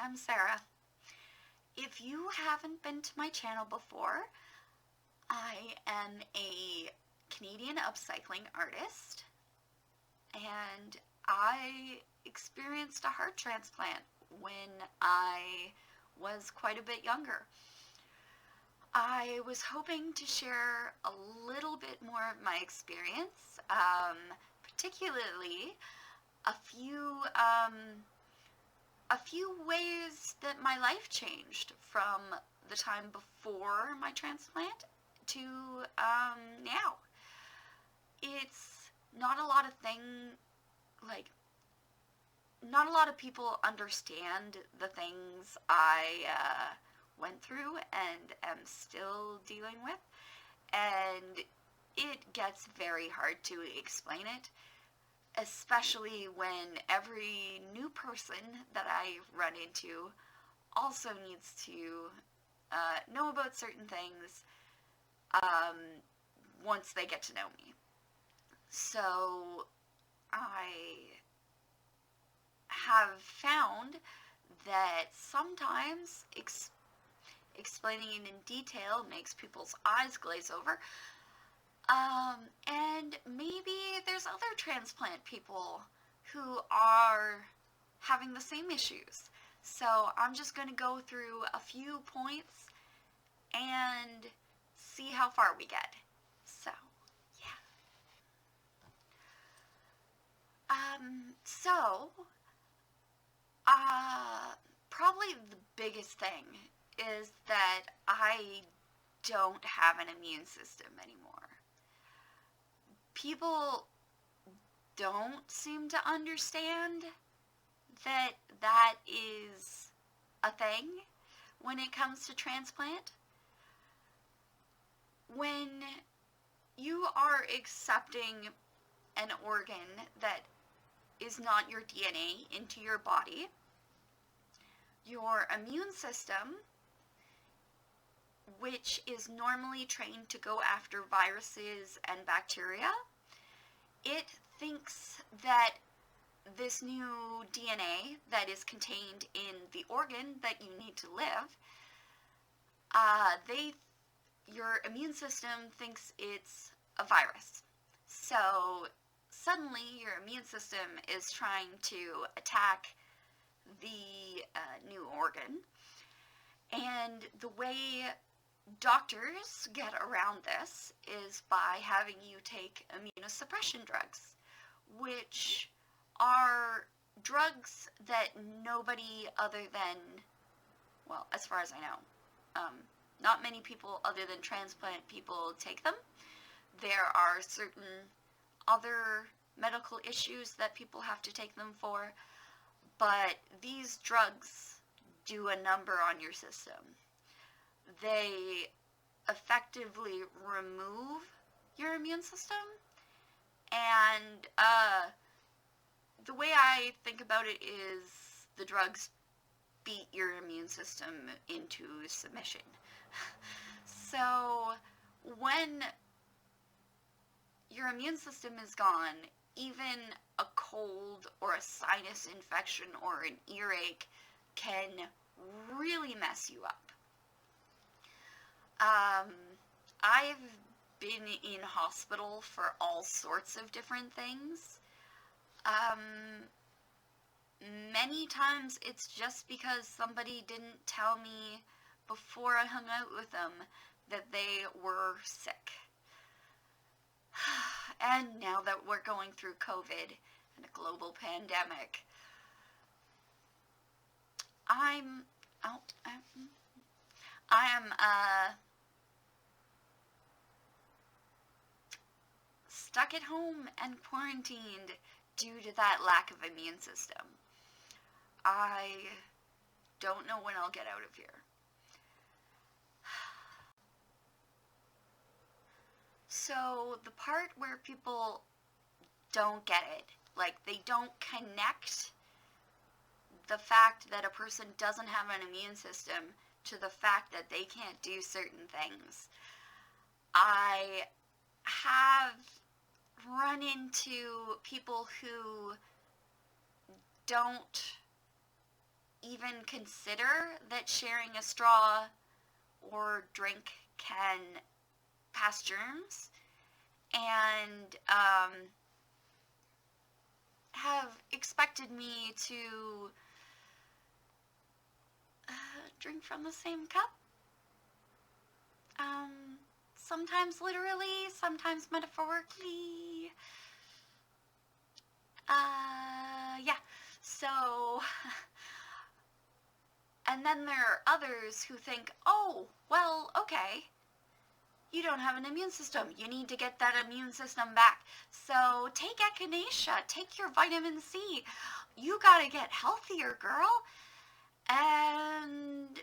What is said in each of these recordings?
I'm Sarah. If you haven't been to my channel before, I am a Canadian upcycling artist, and I experienced a heart transplant when I was quite a bit younger. I was hoping to share a little bit more of my experience, particularly a few a few ways that my life changed from the time before my transplant to now. It's not a lot of like, not a lot of people understand the things I went through and am still dealing with, and it gets very hard to explain it, especially when every new person that I run into also needs to know about certain things once they get to know me. So I have found that sometimes explaining it in detail makes people's eyes glaze over. And maybe there's other transplant people who are having the same issues. So I'm just going to go through a few points and see how far we get. So, yeah. So, probably the biggest thing is that I don't have an immune system anymore. People don't seem to understand that that is a thing when it comes to transplant. When you are accepting an organ that is not your DNA into your body, your immune system, which is normally trained to go after viruses and bacteria, it thinks that this new DNA that is contained in the organ that you need to live, your immune system thinks it's a virus. So suddenly your immune system is trying to attack the new organ. And the way doctors get around this is by having you take immunosuppression drugs, which are drugs that nobody other than, well, as far as I know, not many people other than transplant people take them. There are certain other medical issues that people have to take them for, but these drugs do a number on your system. They effectively remove your immune system, and the way I think about it is the drugs beat your immune system into submission. So when your immune system is gone, even a cold or a sinus infection or an earache can really mess you up. I've been in hospital for all sorts of different things. Many times it's just because somebody didn't tell me before I hung out with them that they were sick. And now that we're going through COVID and a global pandemic, I am stuck at home and quarantined due to that lack of immune system. I don't know when I'll get out of here. So the part where people don't get it, like they don't connect the fact that a person doesn't have an immune system to the fact that they can't do certain things. I have run into people who don't even consider that sharing a straw or drink can pass germs, and have expected me to drink from the same cup. Sometimes literally, sometimes metaphorically. Yeah. So, and then there are others who think, oh, well, okay, you don't have an immune system. You need to get that immune system back. So take echinacea, take your vitamin C. You gotta get healthier, girl. And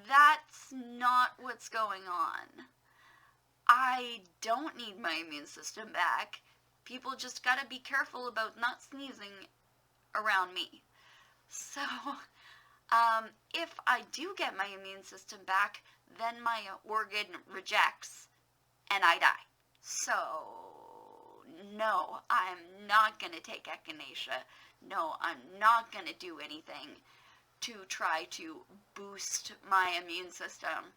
that's not what's going on. I don't need my immune system back. People just gotta be careful about not sneezing around me. So, if I do get my immune system back, then my organ rejects and I die. So, no, I'm not gonna take echinacea. No, I'm not gonna do anything to try to boost my immune system,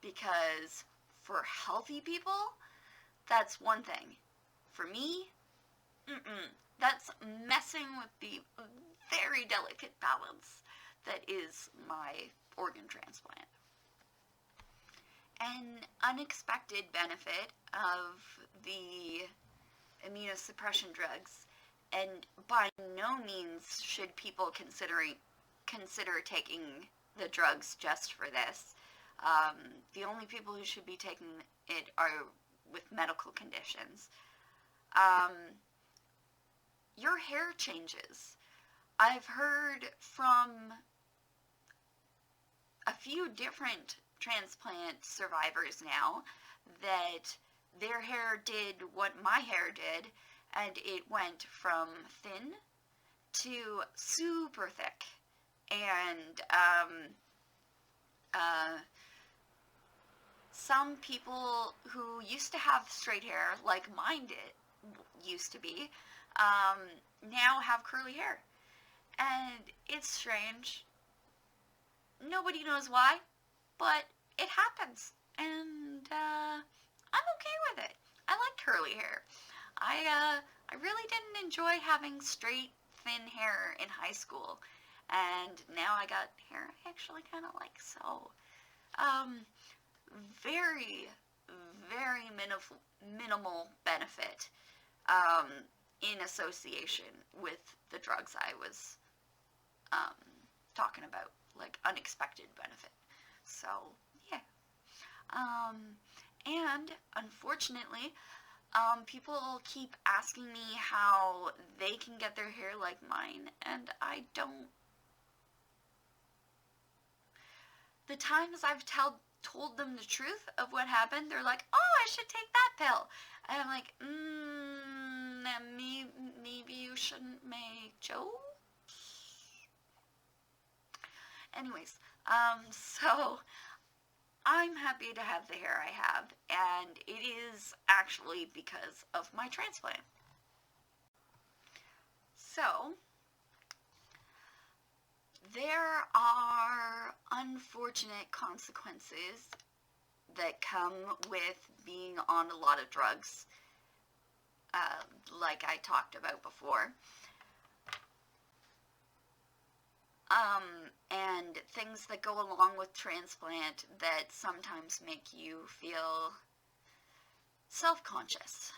because for healthy people, that's one thing. For me, that's messing with the very delicate balance that is my organ transplant. An unexpected benefit of the immunosuppression drugs, and by no means should people consider taking the drugs just for this. The only people who should be taking it are with medical conditions. Your hair changes. I've heard from a few different transplant survivors now that their hair did what my hair did, and it went from thin to super thick. And some people who used to have straight hair, like mine used to be, now have curly hair. And it's strange. Nobody knows why, but it happens. And I'm okay with it. I like curly hair. I really didn't enjoy having straight, thin hair in high school. And now I got hair I actually kind of like. So, very, very minimal benefit in association with the drugs I was talking about, like unexpected benefit. So, yeah. And unfortunately, people keep asking me how they can get their hair like mine, and I don't. The times I've told them the truth of what happened, they're like, oh, I should take that pill. And I'm like, maybe you shouldn't make jokes? Anyways, so I'm happy to have the hair I have, and it is actually because of my transplant. So, there are unfortunate consequences that come with being on a lot of drugs, like I talked about before. And things that go along with transplant that sometimes make you feel self-conscious.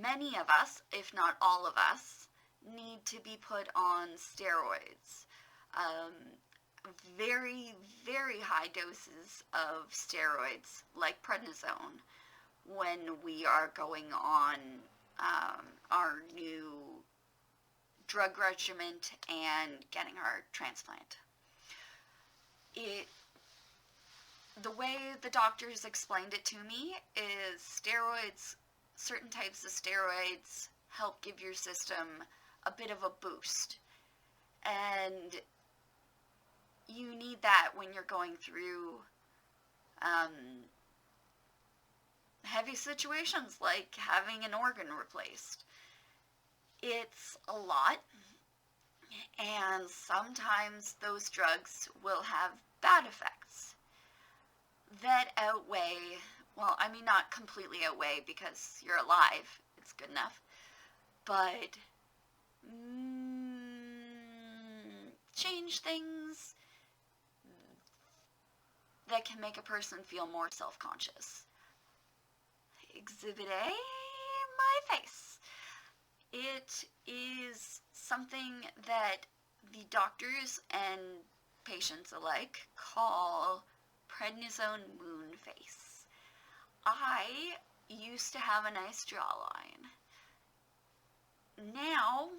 Many of us, if not all of us, need to be put on steroids. Very, very high doses of steroids, like prednisone, when we are going on our new drug regimen and getting our transplant. The way the doctors explained it to me is steroids, certain types of steroids, help give your system a bit of a boost. And you need that when you're going through heavy situations like having an organ replaced. It's a lot, and sometimes those drugs will have bad effects that outweigh, well, I mean, not completely outweigh because you're alive, it's good enough, but change things that can make a person feel more self-conscious. Exhibit A, my face. It is something that the doctors and patients alike call prednisone moon face. I used to have a nice jawline. Now,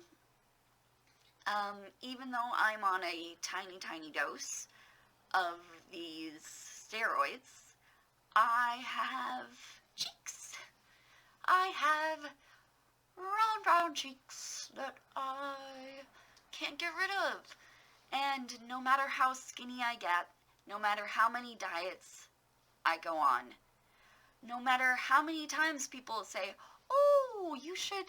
even though I'm on a tiny dose of these steroids, I have cheeks. I have round cheeks that I can't get rid of. And no matter how skinny I get, no matter how many diets I go on, no matter how many times people say, oh, you should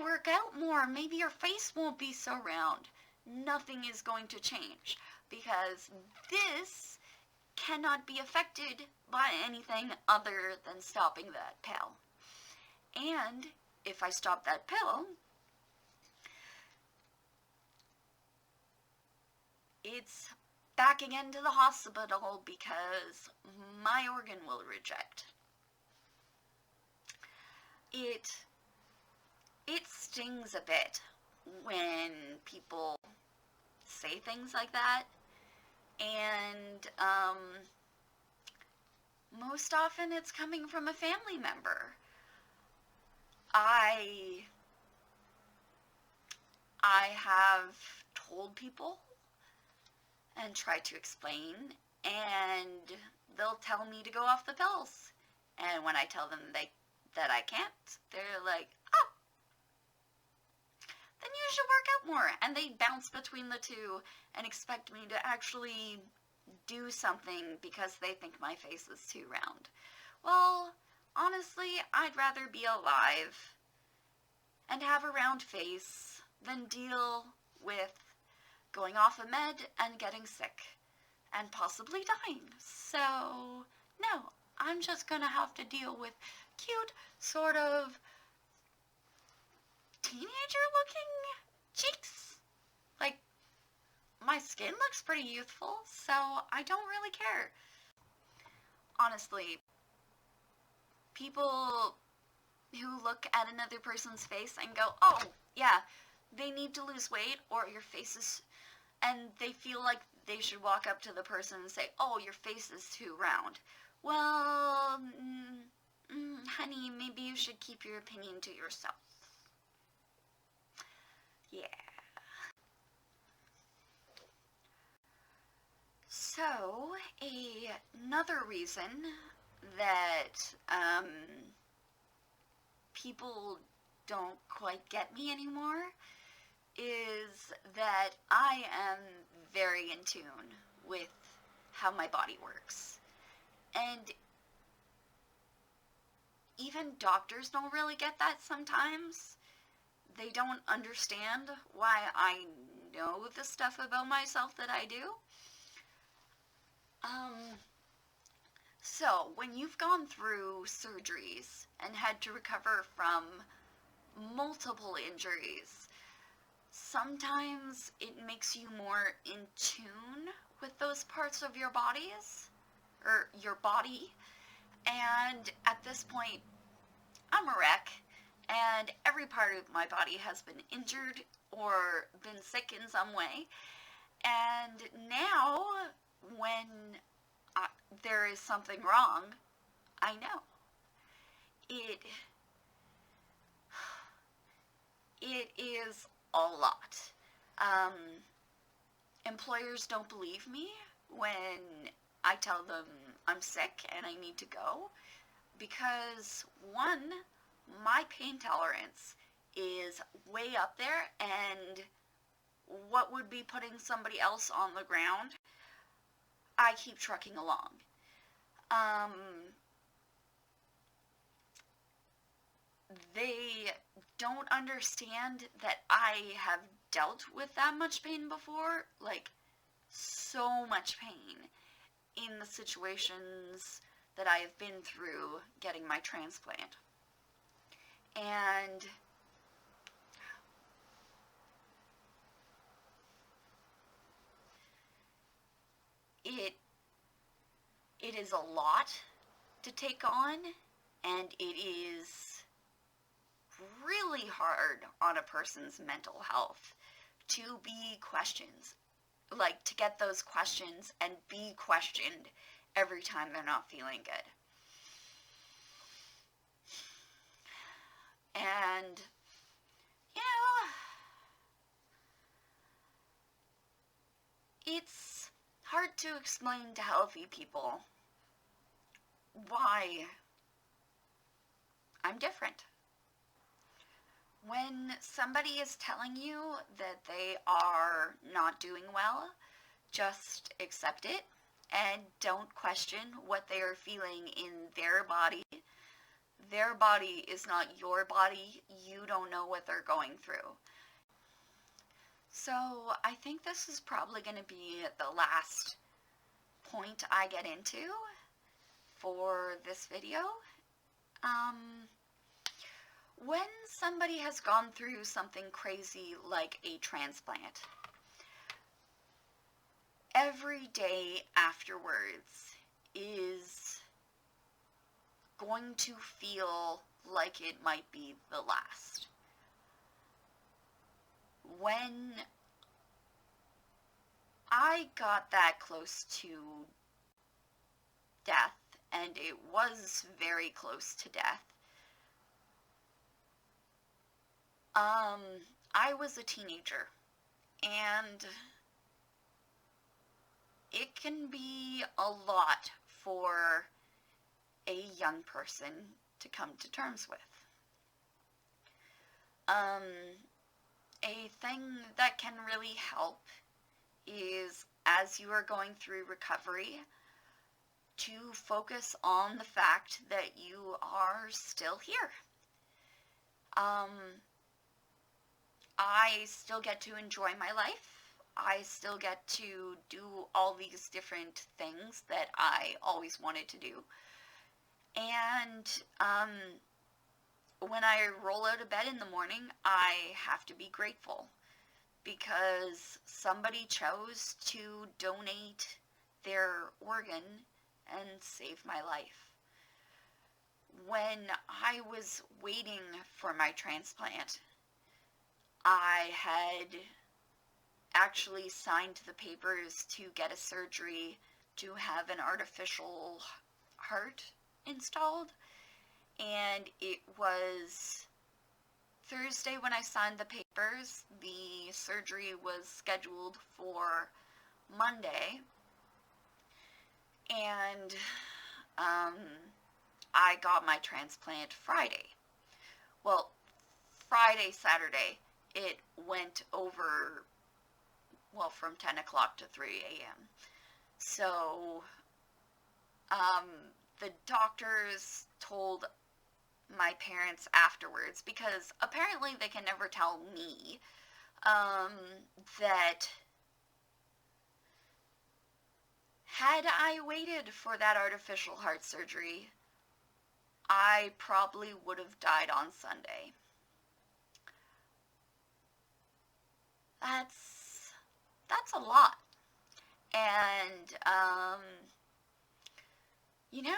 work out more, maybe your face won't be so round, nothing is going to change, because this cannot be affected by anything other than stopping that pill. And if I stop that pill, it's back again to the hospital because my organ will reject. It stings a bit when people say things like that, and most often it's coming from a family member. I have told people and tried to explain, and they'll tell me to go off the pills. And when I tell them that I can't, they're like, oh, then you should work out more. And they bounce between the two and expect me to actually do something because they think my face is too round. Well, honestly, I'd rather be alive and have a round face than deal with going off a med and getting sick and possibly dying. So, no, I'm just gonna have to deal with cute, sort of teenager-looking cheeks. Like, my skin looks pretty youthful, so I don't really care. Honestly, people who look at another person's face and go, oh, yeah, they need to lose weight, or your face is, and they feel like they should walk up to the person and say, oh, your face is too round. Well, honey, maybe you should keep your opinion to yourself. Yeah. So, another reason that people don't quite get me anymore is that I am very in tune with how my body works. And even doctors don't really get that sometimes. They don't understand why I know the stuff about myself that I do. So, when you've gone through surgeries and had to recover from multiple injuries, sometimes it makes you more in tune with those parts of your bodies, or your body, and at this point, I'm a wreck, and every part of my body has been injured or been sick in some way, and now, when there is something wrong, I know. It is a lot. Employers don't believe me when I tell them I'm sick and I need to go, because one, my pain tolerance is way up there, and what would be putting somebody else on the ground, I keep trucking along. They don't understand that I have dealt with that much pain before, like so much pain in the situations that I have been through getting my transplant. And it is a lot to take on, and it is really hard on a person's mental health to be questioned, like to get those questions and be questioned every time they're not feeling good. And, you know, it's hard to explain to healthy people why I'm different. When somebody is telling you that they are not doing well, just accept it and don't question what they are feeling in their body. Their body is not your body. You don't know what they're going through. So I think this is probably going to be the last point I get into for this video. When somebody has gone through something crazy like a transplant, every day afterwards is going to feel like it might be the last. When I got that close to death, and it was very close to death, I was a teenager, and it can be a lot for a young person to come to terms with. A thing that can really help is, as you are going through recovery, to focus on the fact that you are still here. I still get to enjoy my life. I still get to do all these different things that I always wanted to do. And when I roll out of bed in the morning, I have to be grateful because somebody chose to donate their organ and save my life. When I was waiting for my transplant, I had actually signed the papers to get a surgery to have an artificial heart installed, and it was Thursday when I signed the papers. The surgery was scheduled for Monday, and I got my transplant Friday. Well, Friday, Saturday, it went over, well, from 10 o'clock to 3 a.m. So, the doctors told my parents afterwards, because apparently they can never tell me, that had I waited for that artificial heart surgery, I probably would have died on Sunday. That's a lot. And, you know,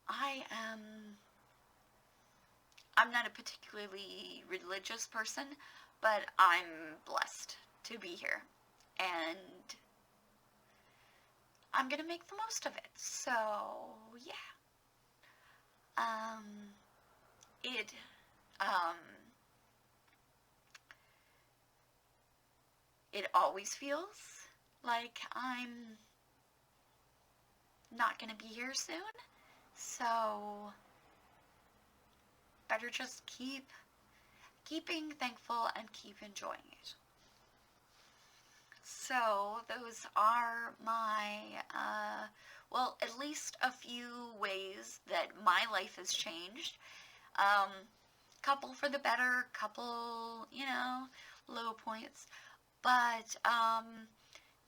I'm not a particularly religious person, but I'm blessed to be here. And I'm gonna make the most of it. So, yeah. It always feels like I'm not gonna be here soon, so better just keep being thankful and keep enjoying it. So those are my, well, at least a few ways that my life has changed. couple for the better, couple, low points. But,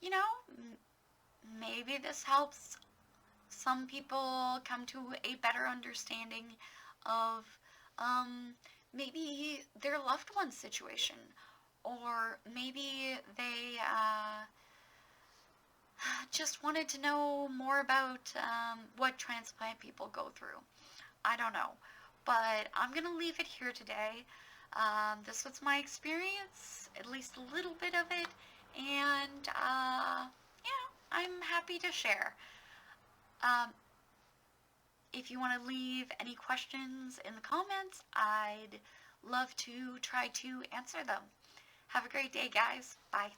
you know, maybe this helps some people come to a better understanding of um, maybe their loved one's situation, or maybe they just wanted to know more about what transplant people go through. I don't know. But I'm going to leave it here today. This was my experience, at least a little bit of it, and yeah, I'm happy to share. Um, if you want to leave any questions in the comments, I'd love to try to answer them. Have a great day, guys. Bye.